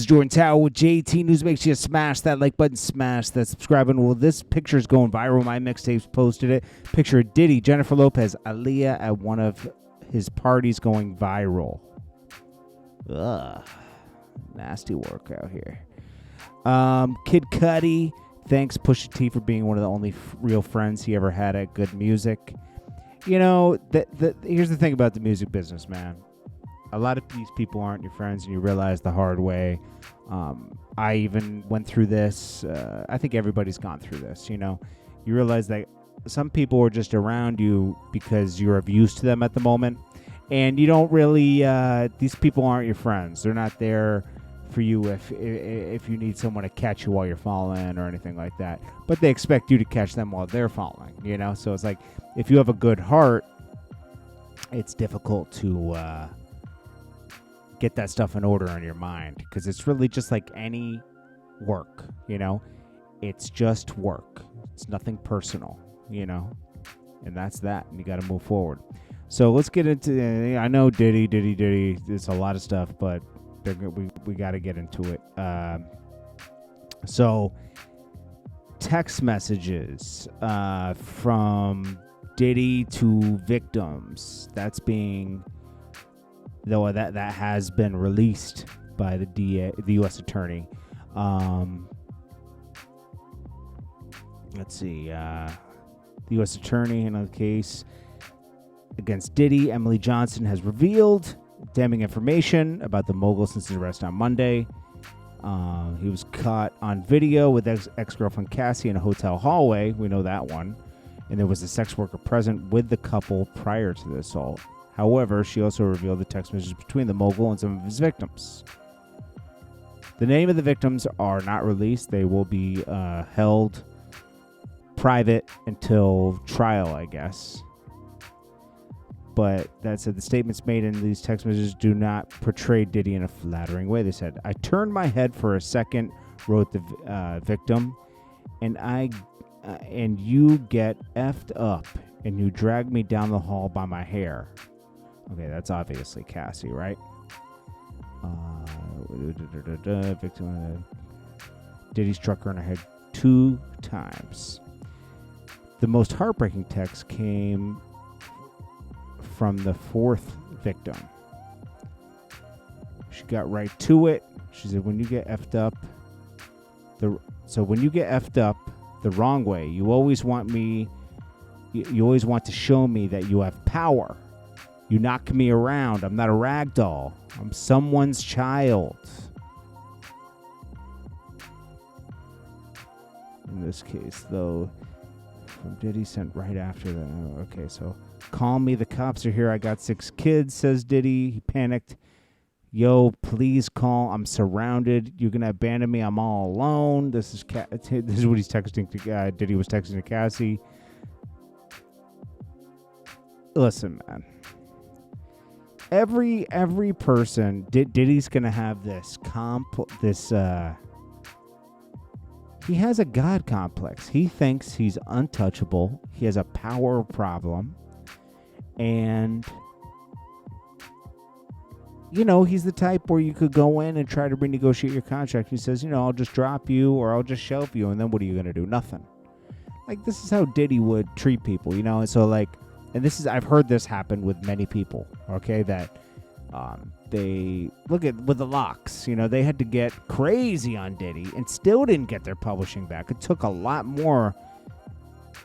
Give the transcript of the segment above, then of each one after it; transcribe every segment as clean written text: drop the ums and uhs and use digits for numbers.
is Jordan Tower with JT News. Make sure you smash that like button, smash that subscribe button. Well, this picture is going viral. My mixtapes posted it. Picture of Diddy, Jennifer Lopez, Aaliyah at one of his parties going viral. Ugh. Nasty work out here. Kid Cudi, thanks Pusha T for being one of the only real friends he ever had at good music. You know, here's the thing about the music business, man. A lot of these people aren't your friends, and you realize the hard way. I even went through this. I think everybody's gone through this, you know. You realize that some people are just around you because you're of use to them at the moment. And you don't really, these people aren't your friends. They're not there for you if you need someone to catch you while you're falling or anything like that. But they expect you to catch them while they're falling, you know. So it's like, if you have a good heart, it's difficult to get that stuff in order in your mind, because it's really just like any work, you know. It's just work. It's nothing personal, you know, and that's that. And you got to move forward. So let's get into. I know Diddy. There's a lot of stuff, but we got to get into it. So text messages from Diddy to victims. That's being. Though that has been released by the U.S. attorney. Let's see. The U.S. attorney in the case against Diddy, Emily Johnson, has revealed damning information about the mogul since his arrest on Monday. He was caught on video with ex-girlfriend Cassie in a hotel hallway. We know that one. And there was a sex worker present with the couple prior to the assault. However, she also revealed the text messages between the mogul and some of his victims. The name of the victims are not released. They will be held private until trial, I guess. But that said, the statements made in these text messages do not portray Diddy in a flattering way. They said, "I turned my head for a second," wrote the victim, and you get effed up, and you drag me down the hall by my hair. Okay, that's obviously Cassie, right? Victim Diddy struck her in the head 2 times. The most heartbreaking text came from the 4th victim. She got right to it. She said, "When you get effed up, when you get effed up the wrong way, you always want to show me that you have power. You knock me around. I'm not a rag doll. I'm someone's child." In this case, though, from Diddy sent right after that. Okay, so, "Call me. The cops are here. I got 6 kids," says Diddy. He panicked. "Yo, please call. I'm surrounded. You're going to abandon me. I'm all alone." This is what he's texting to Diddy was texting to Cassie. Listen, man. Every person, Diddy's gonna have this he has a God complex. He thinks he's untouchable. He has a power problem, and you know, he's the type where you could go in and try to renegotiate your contract. He says, you know, "I'll just drop you or I'll just shelf you," and then what are you gonna do? Nothing. Like, this is how Diddy would treat people, you know. And so, like, and I've heard this happen with many people, okay, that they look at with the locks, you know, they had to get crazy on Diddy and still didn't get their publishing back. It took a lot more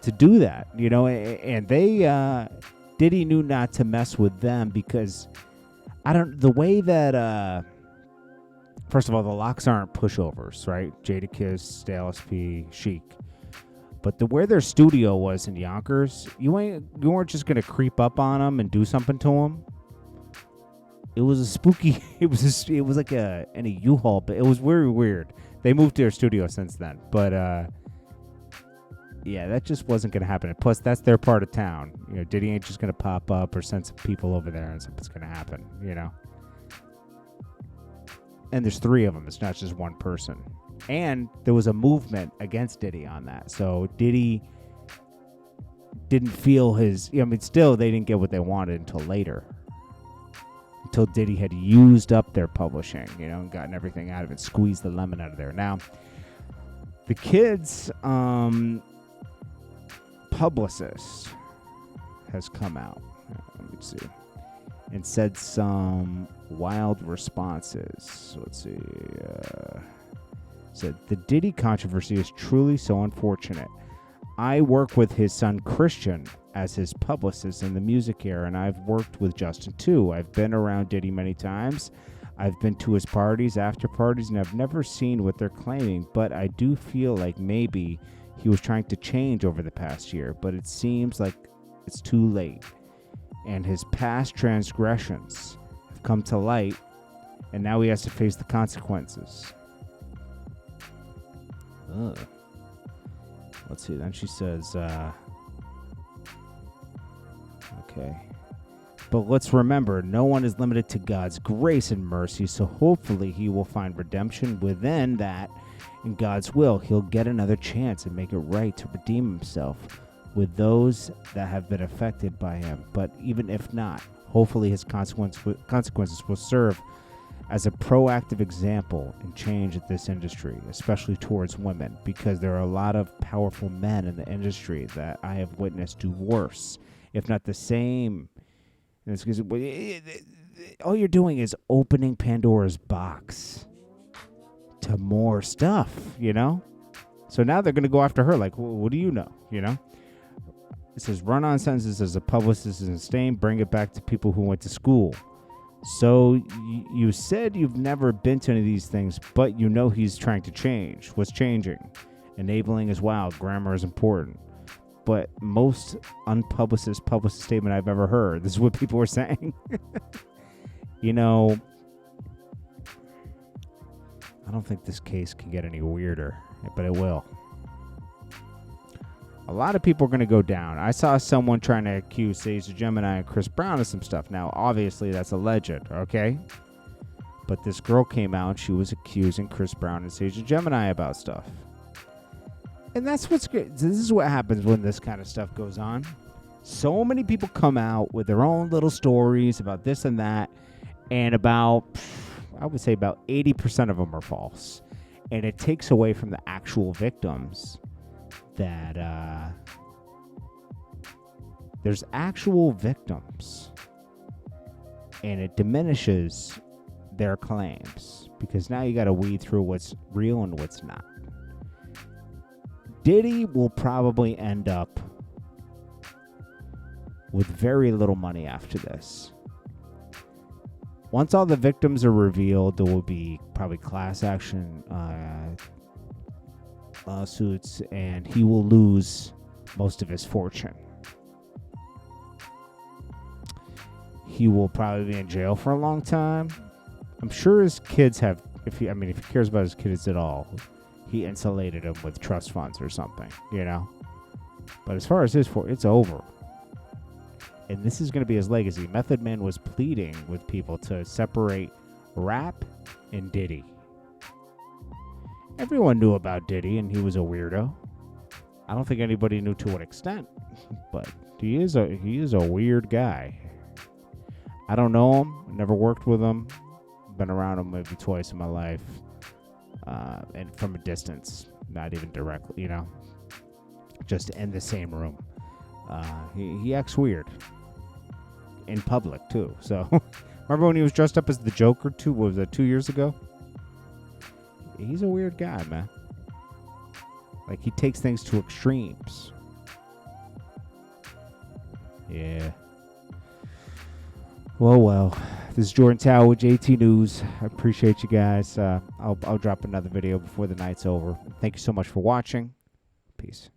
to do that, you know, and Diddy knew not to mess with them because the way that, first of all, the locks aren't pushovers, right? Jadakiss, Stale SP, Chic. But where their studio was in Yonkers, you weren't just gonna creep up on them and do something to them. It was a spooky. It was like in a U-Haul, but it was very weird. They moved to their studio since then, but yeah, that just wasn't gonna happen. And plus, that's their part of town. You know, Diddy ain't just gonna pop up or send some people over there and something's gonna happen. You know, and there's 3 of them. It's not just one person. And there was a movement against Diddy on that. So Diddy didn't feel still they didn't get what they wanted until later. until Diddy had used up their publishing, and gotten everything out of it, squeezed the lemon out of there. Now, the kid's Publicist has come out. Let me see. And said some wild responses. Let's see. Said, the Diddy controversy is truly so unfortunate. I work with his son Christian as his publicist in the music era, and I've worked with Justin too. I've been around Diddy many times. I've been to his parties, after parties, and I've never seen what they're claiming, but I do feel like maybe he was trying to change over the past year, but it seems like it's too late. And his past transgressions have come to light, and now he has to face the consequences. Ugh. Let's see. Then she says, okay. But let's remember, no one is limited to God's grace and mercy, so hopefully he will find redemption within that. In God's will, he'll get another chance and make it right to redeem himself with those that have been affected by him. But even if not, hopefully his consequences will serve as a proactive example and change at this industry, especially towards women, because there are a lot of powerful men in the industry that I have witnessed do worse, if not the same. And it's because all you're doing is opening Pandora's box to more stuff, So now they're going to go after her. Like, what do you know? It says, run-on sentences as a publicist is insane. Bring it back to people who went to school. So you said you've never been to any of these things, but he's trying to change. What's changing? Enabling is wild. Grammar is important. But most unpublicist publicist statement I've ever heard. This is what people are saying. I don't think this case can get any weirder, but it will. A lot of people are going to go down. I saw someone trying to accuse Sage the Gemini and Chris Brown of some stuff. Now, obviously, that's alleged, okay? But this girl came out and she was accusing Chris Brown and Sage the Gemini about stuff. And that's what's good. This is what happens when this kind of stuff goes on. So many people come out with their own little stories about this and that. And I would say about 80% of them are false. And it takes away from the actual victims that there's actual victims. And it diminishes their claims. Because now you got to weed through what's real and what's not. Diddy will probably end up with very little money after this. Once all the victims are revealed, there will be probably class action lawsuits, and he will lose most of his fortune. He will probably be in jail for a long time. I'm sure his kids have, if he cares about his kids at all, he insulated them with trust funds or something, But as far as it's over. And this is going to be his legacy. Method Man was pleading with people to separate rap and Diddy. Everyone knew about Diddy, and he was a weirdo. I don't think anybody knew to what extent, but he is a weird guy. I don't know him. Never worked with him. Been around him maybe twice in my life. And from a distance, not even directly, just in the same room. He acts weird in public too. So remember when he was dressed up as the Joker 2 years ago? He's a weird guy, man. Like, he takes things to extremes. Yeah. Well. This is Jordan Tower with JT News. I appreciate you guys. I'll drop another video before the night's over. Thank you so much for watching. Peace.